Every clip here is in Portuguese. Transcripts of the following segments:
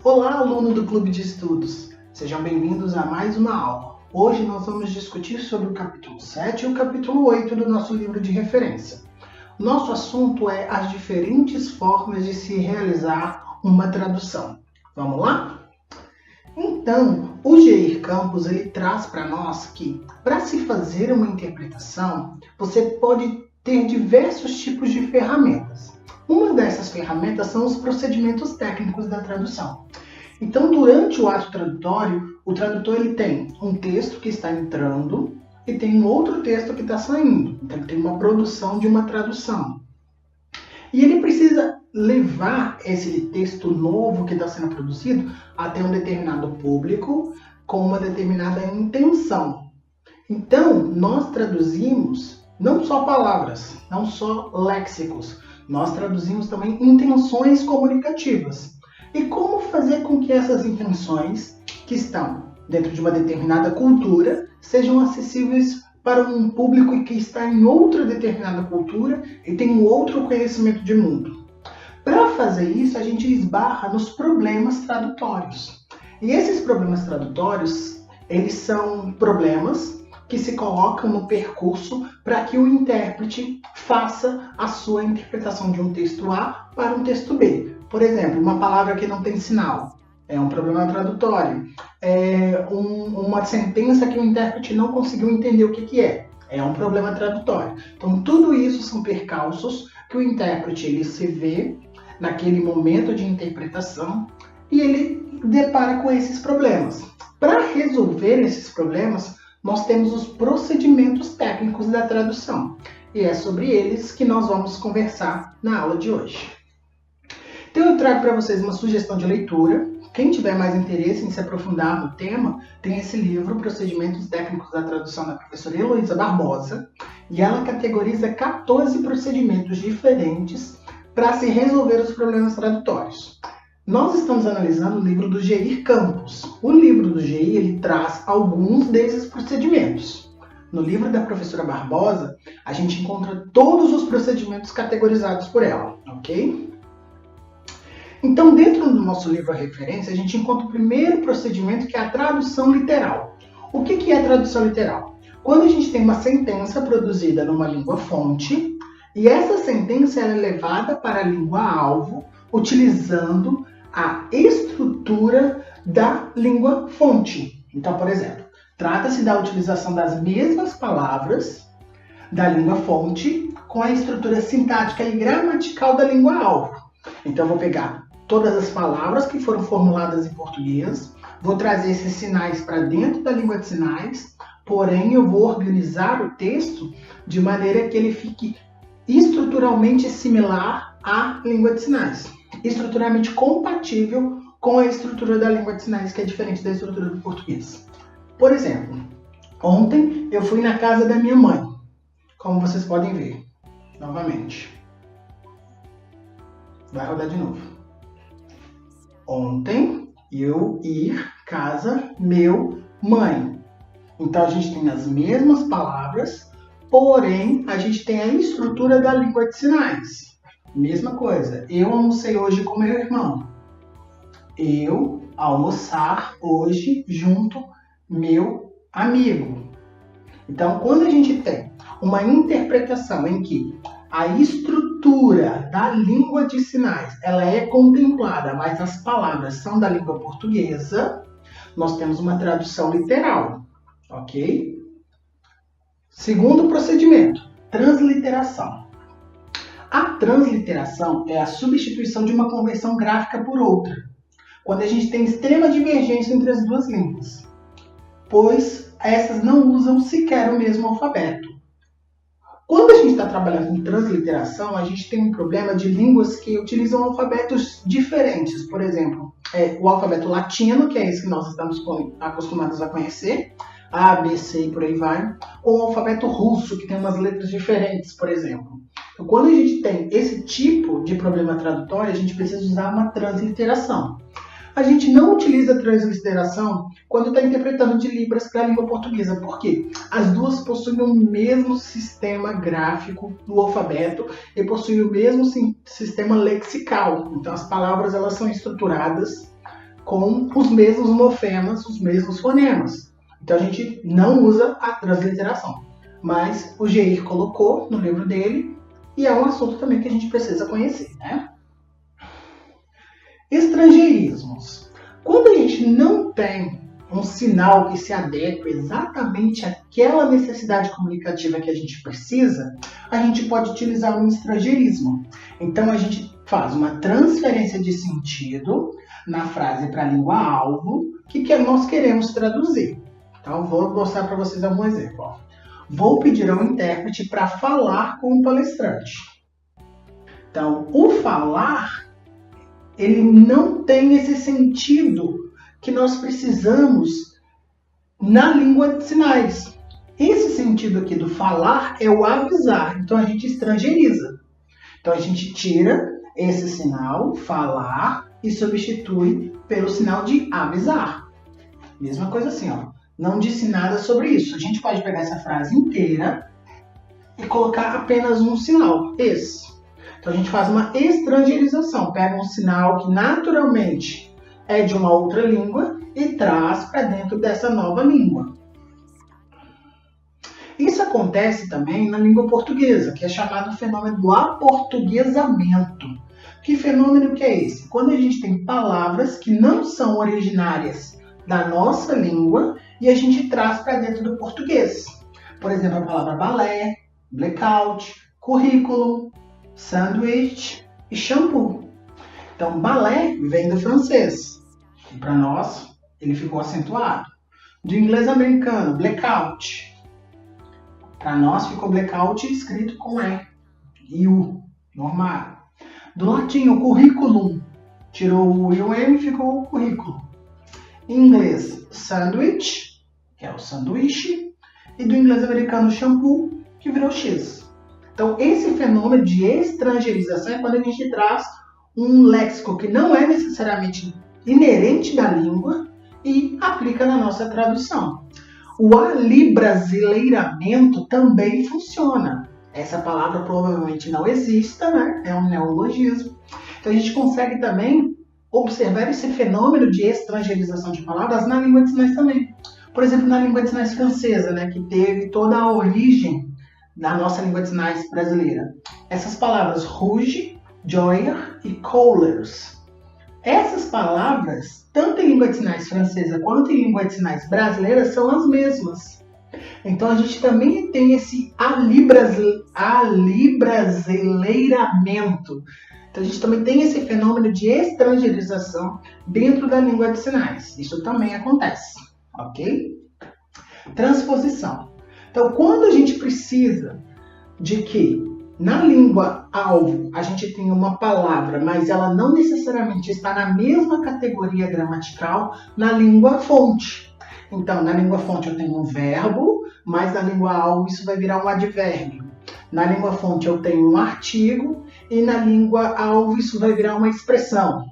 Olá, aluno do Clube de Estudos! Sejam bem-vindos a mais uma aula. Hoje nós vamos discutir sobre o capítulo 7 e o capítulo 8 do nosso livro de referência. Nosso assunto é as diferentes formas de se realizar uma tradução. Vamos lá? Então, o Geir Campos ele traz para nós que, para se fazer uma interpretação, você pode ter diversos tipos de ferramentas. Uma dessas ferramentas são os procedimentos técnicos da tradução. Então, durante o ato tradutório, o tradutor ele tem um texto que está entrando e tem um outro texto que está saindo. Então, ele tem uma produção de uma tradução. E ele precisa levar esse texto novo que está sendo produzido até um determinado público com uma determinada intenção. Então, nós traduzimos não só palavras, não só léxicos, nós traduzimos também intenções comunicativas. E como fazer com que essas intenções, que estão dentro de uma determinada cultura, sejam acessíveis para um público que está em outra determinada cultura e tem um outro conhecimento de mundo. Para fazer isso, a gente esbarra nos problemas tradutórios. E esses problemas tradutórios, eles são problemas que se colocam no percurso para que o intérprete faça a sua interpretação de um texto A para um texto B. Por exemplo, uma palavra que não tem sinal é um problema tradutório. Uma sentença que o intérprete não conseguiu entender o que é um problema tradutório. Então, tudo isso são percalços que o intérprete ele se vê naquele momento de interpretação e ele depara com esses problemas. Para resolver esses problemas, nós temos os procedimentos técnicos da tradução. E é sobre eles que nós vamos conversar na aula de hoje. Então eu trago para vocês uma sugestão de leitura. Quem tiver mais interesse em se aprofundar no tema, tem esse livro, Procedimentos Técnicos da Tradução, da professora Heloísa Barbosa. E ela categoriza 14 procedimentos diferentes para se resolver os problemas tradutórios. Nós estamos analisando o livro do Geir Campos. O livro do Geir ele traz alguns desses procedimentos. No livro da professora Barbosa, a gente encontra todos os procedimentos categorizados por ela, ok? Então, dentro do nosso livro a referência, a gente encontra o primeiro procedimento, que é a tradução literal. O que é a tradução literal? Quando a gente tem uma sentença produzida numa língua fonte, e essa sentença ela é levada para a língua alvo, utilizando a estrutura da língua fonte. Então, por exemplo, trata-se da utilização das mesmas palavras da língua fonte com a estrutura sintática e gramatical da língua alvo. Então, eu vou pegar todas as palavras que foram formuladas em português, vou trazer esses sinais para dentro da língua de sinais, porém, eu vou organizar o texto de maneira que ele fique estruturalmente similar à língua de sinais, estruturalmente compatível com a estrutura da língua de sinais, que é diferente da estrutura do português. Por exemplo, ontem eu fui na casa da minha mãe, como vocês podem ver, novamente. Vai rodar de novo. Ontem eu ir casa meu mãe. Então a gente tem as mesmas palavras, porém a gente tem a estrutura da língua de sinais. Mesma coisa, eu almocei hoje com meu irmão. Eu almoçar hoje junto meu amigo. Então, quando a gente tem uma interpretação em que a estrutura da língua de sinais ela é contemplada, mas as palavras são da língua portuguesa, nós temos uma tradução literal, ok? Segundo procedimento, transliteração. A transliteração é a substituição de uma conversão gráfica por outra, quando a gente tem extrema divergência entre as duas línguas, pois essas não usam sequer o mesmo alfabeto. Quando a gente está trabalhando com transliteração, a gente tem um problema de línguas que utilizam alfabetos diferentes. Por exemplo, o alfabeto latino, que é esse que nós estamos acostumados a conhecer, A, B, C e por aí vai, ou o alfabeto russo, que tem umas letras diferentes, por exemplo. Então, quando a gente tem esse tipo de problema tradutório, a gente precisa usar uma transliteração. A gente não utiliza transliteração quando está interpretando de Libras para a língua portuguesa. Por quê? As duas possuem o mesmo sistema gráfico do alfabeto e possuem o mesmo sistema lexical. Então, as palavras elas são estruturadas com os mesmos morfemas, os mesmos fonemas. Então a gente não usa a transliteração. Mas o Geir colocou no livro dele e é um assunto também que a gente precisa conhecer, né? Estrangeirismos. Quando a gente não tem um sinal que se adeque exatamente àquela necessidade comunicativa que a gente precisa, a gente pode utilizar um estrangeirismo. Então a gente faz uma transferência de sentido na frase para a língua-alvo que nós queremos traduzir. Então vou mostrar para vocês algum exemplo. Vou pedir ao intérprete para falar com o palestrante. Então, o falar, ele não tem esse sentido que nós precisamos na língua de sinais. Esse sentido aqui do falar é o avisar, então a gente estrangeiriza. Então a gente tira esse sinal, falar, e substitui pelo sinal de avisar. Mesma coisa assim, ó. Não disse nada sobre isso. A gente pode pegar essa frase inteira e colocar apenas um sinal, esse. Então a gente faz uma estrangeirização, pega um sinal que naturalmente é de uma outra língua e traz para dentro dessa nova língua. Isso acontece também na língua portuguesa, que é chamado fenômeno do aportuguesamento. Que fenômeno que é esse? Quando a gente tem palavras que não são originárias da nossa língua e a gente traz para dentro do português. Por exemplo, a palavra balé, blackout, currículo, sanduíche e shampoo. Então, balé vem do francês. E para nós, ele ficou acentuado. Do inglês americano, blackout. Para nós, ficou blackout escrito com E, U, normal. Do latim, o curriculum. Tirou o U e o M e ficou o currículo. Em inglês, sandwich, que é o sanduíche. E do inglês americano, shampoo, que virou X. Então, esse fenômeno de estrangeirização é quando a gente traz um léxico que não é necessariamente inerente da língua e aplica na nossa tradução. O alibrasileiramento também funciona. Essa palavra provavelmente não exista, né? É um neologismo. Então, a gente consegue também observar esse fenômeno de estrangeirização de palavras na língua de sinais também. Por exemplo, na língua de sinais francesa, né? Que teve toda a origem da nossa língua de sinais brasileira. Essas palavras rouge, joyer e couleurs. Essas palavras, tanto em língua de sinais francesa quanto em língua de sinais brasileira, são as mesmas. Então a gente também tem esse alibrasileiramento. Então a gente também tem esse fenômeno de estrangeirização dentro da língua de sinais. Isso também acontece, ok? Transposição. Então, quando a gente precisa de que na língua-alvo a gente tenha uma palavra, mas ela não necessariamente está na mesma categoria gramatical na língua-fonte. Então, na língua-fonte eu tenho um verbo, mas na língua-alvo isso vai virar um advérbio. Na língua-fonte eu tenho um artigo e na língua-alvo isso vai virar uma expressão.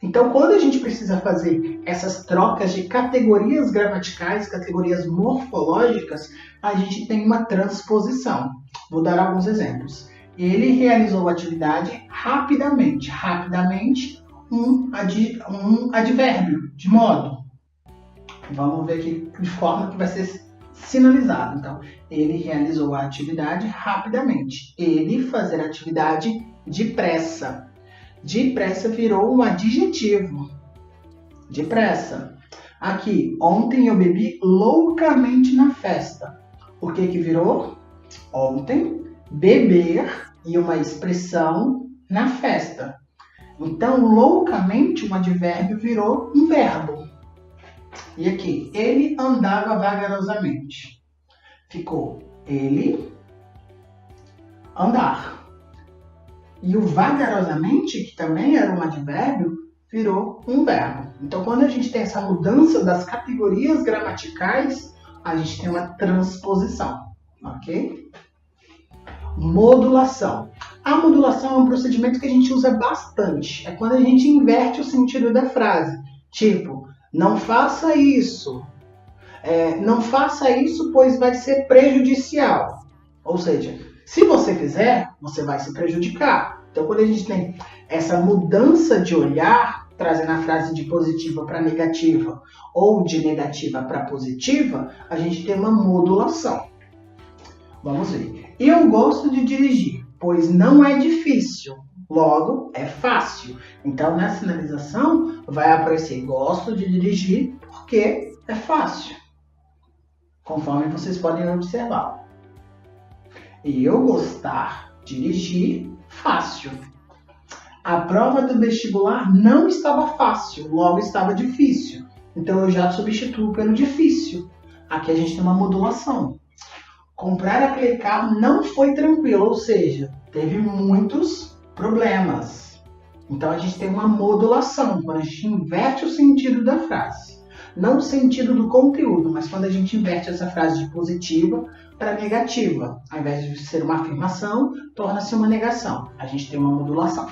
Então, quando a gente precisa fazer essas trocas de categorias gramaticais, categorias morfológicas, a gente tem uma transposição. Vou dar alguns exemplos. Ele realizou a atividade rapidamente. Rapidamente, um advérbio, de modo. Vamos ver aqui de forma que vai ser sinalizado. Então, ele realizou a atividade rapidamente. Ele fazer a atividade depressa. Depressa virou um adjetivo. Depressa. Aqui, ontem eu bebi loucamente na festa. O que virou? Ontem, beber e uma expressão na festa. Então, loucamente, um advérbio virou um verbo. E aqui, ele andava vagarosamente. Ficou ele andar. E o vagarosamente, que também era um advérbio, virou um verbo. Então, quando a gente tem essa mudança das categorias gramaticais, a gente tem uma transposição, ok? Modulação. A modulação é um procedimento que a gente usa bastante. É quando a gente inverte o sentido da frase. Tipo, não faça isso. Não faça isso, pois vai ser prejudicial. Ou seja, se você fizer, você vai se prejudicar. Então, quando a gente tem essa mudança de olhar, trazendo a frase de positiva para negativa ou de negativa para positiva, a gente tem uma modulação. Vamos ver. Eu gosto de dirigir, pois não é difícil. Logo, é fácil. Então, na sinalização, vai aparecer gosto de dirigir porque é fácil. Conforme vocês podem observar. E eu gostar, dirigir, fácil. A prova do vestibular não estava fácil, logo estava difícil. Então, eu já substituo pelo difícil. Aqui a gente tem uma modulação. Comprar aquele carro não foi tranquilo, ou seja, teve muitos problemas. Então, a gente tem uma modulação, quando a gente inverte o sentido da frase. Não o sentido do conteúdo, mas quando a gente inverte essa frase de positiva para negativa. Ao invés de ser uma afirmação, torna-se uma negação. A gente tem uma modulação.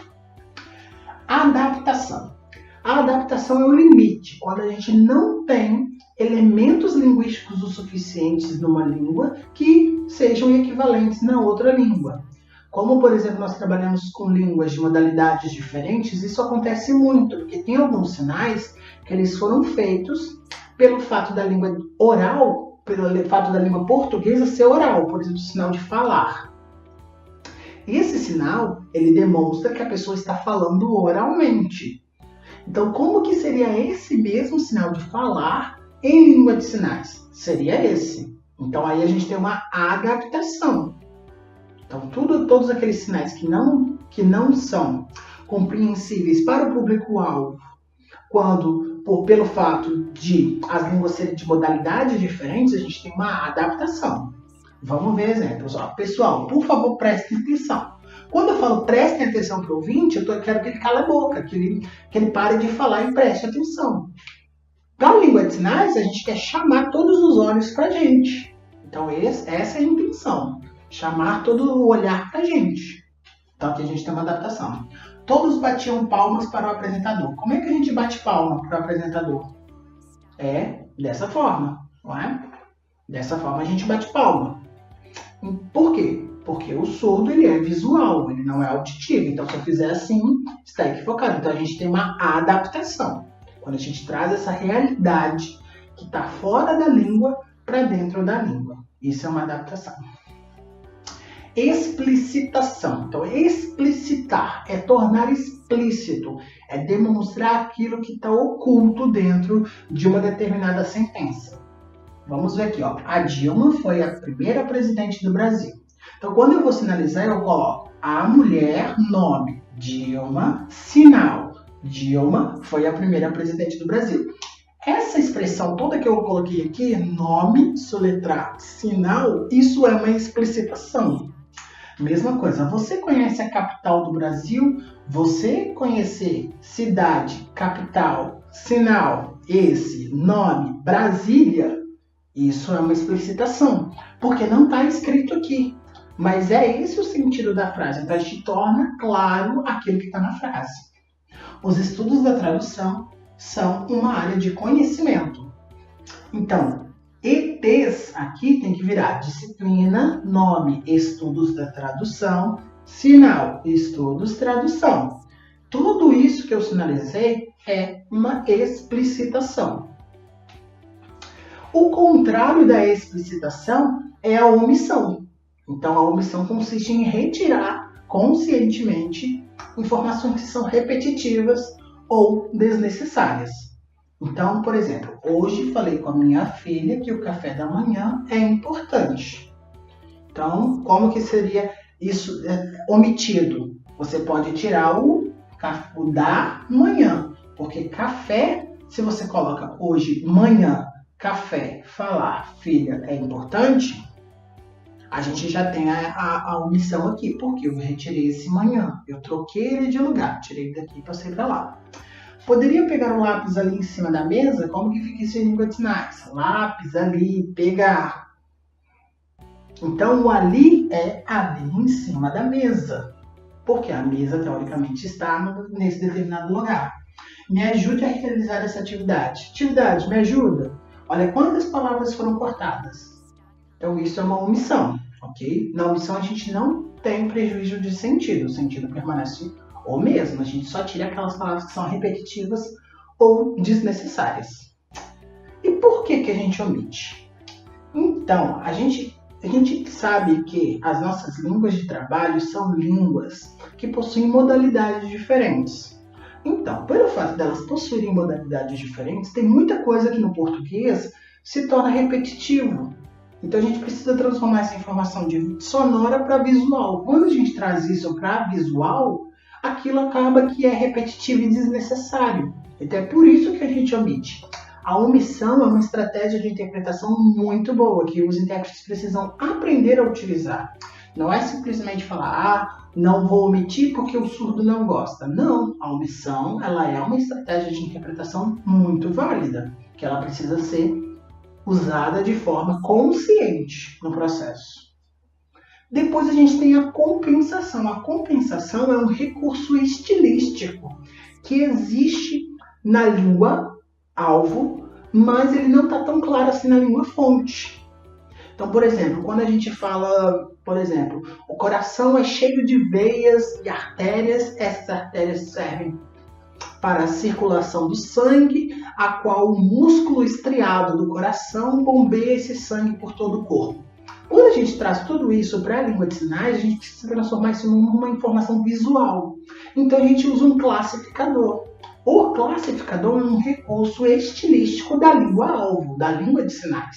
Adaptação. A adaptação é o limite, quando a gente não tem elementos linguísticos o suficientes numa língua que sejam equivalentes na outra língua. Como, por exemplo, nós trabalhamos com línguas de modalidades diferentes, isso acontece muito, porque tem alguns sinais que eles foram feitos pelo fato da língua oral, pelo fato da língua portuguesa ser oral, por exemplo, o sinal de falar. Esse sinal, ele demonstra que a pessoa está falando oralmente. Então, como que seria esse mesmo sinal de falar em língua de sinais? Seria esse. Então, aí a gente tem uma adaptação. Então, todos aqueles sinais que não são compreensíveis para o público-alvo, pelo fato de as línguas serem de modalidades diferentes, a gente tem uma adaptação. Vamos ver exemplos. Pessoal, por favor, prestem atenção. Quando eu falo prestem atenção para o ouvinte, eu quero que ele cale a boca, que ele pare de falar e preste atenção. Na língua de sinais, a gente quer chamar todos os olhos para a gente. Então, essa é a intenção. Chamar todo o olhar para a gente. Então, aqui a gente tem uma adaptação. Todos batiam palmas para o apresentador. Como é que a gente bate palma para o apresentador? É dessa forma, não é? Dessa forma a gente bate palma. Por quê? Porque o surdo ele é visual, ele não é auditivo. Então, se eu fizer assim, está equivocado. Então, a gente tem uma adaptação. Quando a gente traz essa realidade que está fora da língua para dentro da língua. Isso é uma adaptação. Explicitação. Então, explicitar é tornar explícito, é demonstrar aquilo que está oculto dentro de uma determinada sentença. Vamos ver aqui, ó. A Dilma foi a primeira presidente do Brasil. Então, quando eu vou sinalizar, eu coloco a mulher, nome, Dilma, sinal. Dilma foi a primeira presidente do Brasil. Essa expressão toda que eu coloquei aqui, nome, soletrar, sinal, isso é uma explicitação. Mesma coisa, você conhece a capital do Brasil? Você conhecer cidade, capital, sinal, esse, nome, Brasília, isso é uma explicitação, porque não está escrito aqui. Mas é esse o sentido da frase, então a gente torna claro aquilo que está na frase. Os estudos da tradução são uma área de conhecimento. Então, ETs aqui tem que virar disciplina, nome, estudos da tradução, sinal, estudos, tradução. Tudo isso que eu sinalizei é uma explicitação. O contrário da explicitação é a omissão. Então, a omissão consiste em retirar conscientemente informações que são repetitivas ou desnecessárias. Então, por exemplo, hoje falei com a minha filha que o café da manhã é importante. Então, como que seria isso omitido? Você pode tirar o da manhã, porque café, se você coloca hoje, manhã, café, falar, filha, é importante, a gente já tem a omissão aqui, porque eu retirei esse manhã, eu troquei ele de lugar, tirei daqui e passei para lá. Poderia pegar um lápis ali em cima da mesa? Como que fica isso em língua de sinais? Lápis ali, pegar. Então, o ali é ali em cima da mesa. Porque a mesa, teoricamente, está nesse determinado lugar. Me ajude a realizar essa atividade. Atividade, me ajuda. Olha quantas palavras foram cortadas. Então, isso é uma omissão, ok? Na omissão, a gente não tem prejuízo de sentido. O sentido permanece Ou mesmo, a gente só tira aquelas palavras que são repetitivas ou desnecessárias. E por que a gente omite? Então, a gente sabe que as nossas línguas de trabalho são línguas que possuem modalidades diferentes. Então, pelo fato delas possuírem modalidades diferentes, tem muita coisa que no português se torna repetitivo. Então, a gente precisa transformar essa informação de sonora para visual. Quando a gente traz isso para visual, aquilo acaba que é repetitivo e desnecessário. Então, é por isso que a gente omite. A omissão é uma estratégia de interpretação muito boa, que os intérpretes precisam aprender a utilizar. Não é simplesmente falar, não vou omitir porque o surdo não gosta. Não, a omissão ela é uma estratégia de interpretação muito válida, que ela precisa ser usada de forma consciente no processo. Depois a gente tem a compensação. A compensação é um recurso estilístico que existe na língua alvo, mas ele não está tão claro assim na língua fonte. Então, por exemplo, quando a gente fala, o coração é cheio de veias e artérias, essas artérias servem para a circulação do sangue, a qual o músculo estriado do coração bombeia esse sangue por todo o corpo. Quando a gente traz tudo isso para a língua de sinais, a gente precisa transformar isso numa informação visual. Então, a gente usa um classificador. O classificador é um recurso estilístico da língua-alvo, da língua de sinais.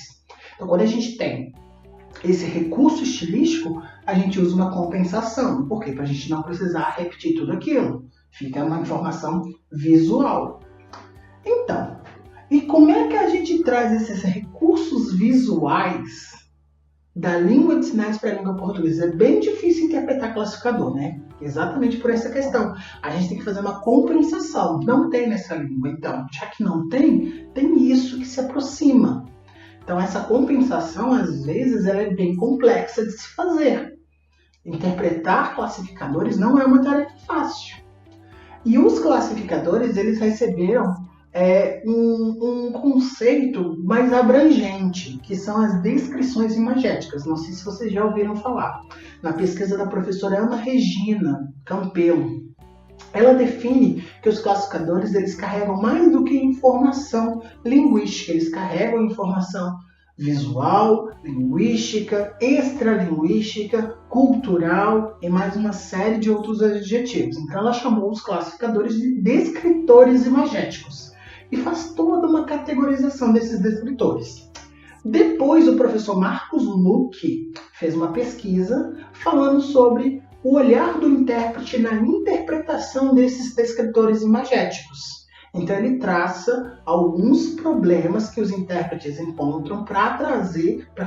Então, quando a gente tem esse recurso estilístico, a gente usa uma compensação. Por quê? Para a gente não precisar repetir tudo aquilo. Fica uma informação visual. Então, e como é que a gente traz esses recursos visuais da língua de sinais para a língua portuguesa? É bem difícil interpretar classificador, né? Exatamente por essa questão. A gente tem que fazer uma compensação. Não tem nessa língua. Então, já que não tem, tem isso que se aproxima. Então, essa compensação, às vezes, ela é bem complexa de se fazer. Interpretar classificadores não é uma tarefa fácil. E os classificadores, eles receberam um conceito mais abrangente, que são as descrições imagéticas. Não sei se vocês já ouviram falar. Na pesquisa da professora Ana Regina Campelo, ela define que os classificadores eles carregam mais do que informação linguística, eles carregam informação visual, linguística, extralinguística, cultural e mais uma série de outros adjetivos. Então ela chamou os classificadores de descritores imagéticos e faz toda uma categorização desses descritores. Depois o professor Marcos Luque fez uma pesquisa falando sobre o olhar do intérprete na interpretação desses descritores imagéticos. Então ele traça alguns problemas que os intérpretes encontram para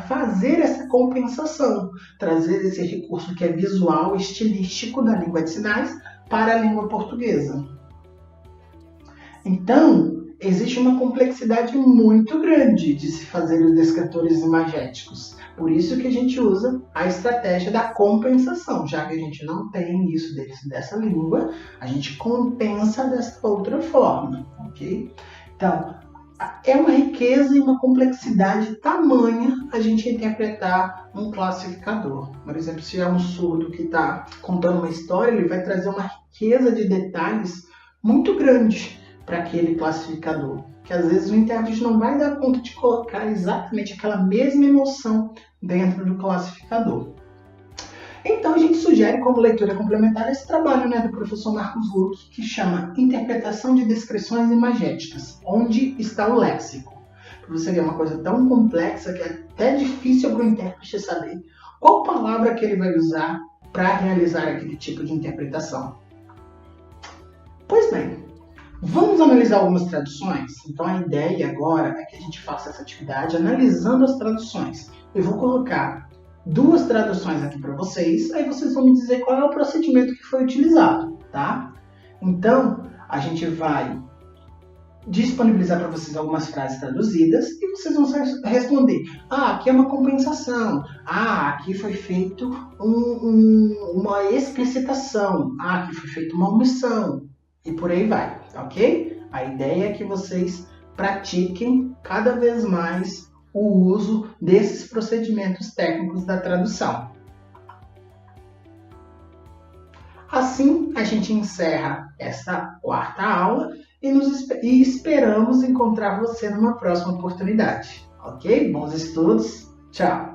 fazer essa compensação, trazer esse recurso que é visual, estilístico da língua de sinais para a língua portuguesa. Então, existe uma complexidade muito grande de se fazer os descritores imagéticos. Por isso que a gente usa a estratégia da compensação. Já que a gente não tem isso dessa língua, a gente compensa dessa outra forma, ok? Então, é uma riqueza e uma complexidade tamanha a gente interpretar um classificador. Por exemplo, se é um surdo que está contando uma história, ele vai trazer uma riqueza de detalhes muito grande para aquele classificador, que às vezes o intérprete não vai dar conta de colocar exatamente aquela mesma emoção dentro do classificador. Então a gente sugere como leitura complementar esse trabalho do professor Marcos Luque, que chama Interpretação de Descrições Imagéticas, onde está o léxico. Para você ver uma coisa tão complexa que é até difícil para o intérprete saber qual palavra que ele vai usar para realizar aquele tipo de interpretação. Pois bem, vamos analisar algumas traduções? Então a ideia agora é que a gente faça essa atividade analisando as traduções. Eu vou colocar 2 traduções aqui para vocês, aí vocês vão me dizer qual é o procedimento que foi utilizado, tá? Então, a gente vai disponibilizar para vocês algumas frases traduzidas e vocês vão responder. Aqui é uma compensação. Aqui foi feito uma explicitação. Aqui foi feita uma omissão. E por aí vai, ok? A ideia é que vocês pratiquem cada vez mais o uso desses procedimentos técnicos da tradução. Assim, a gente encerra essa quarta aula e esperamos encontrar você numa próxima oportunidade. Ok? Bons estudos. Tchau!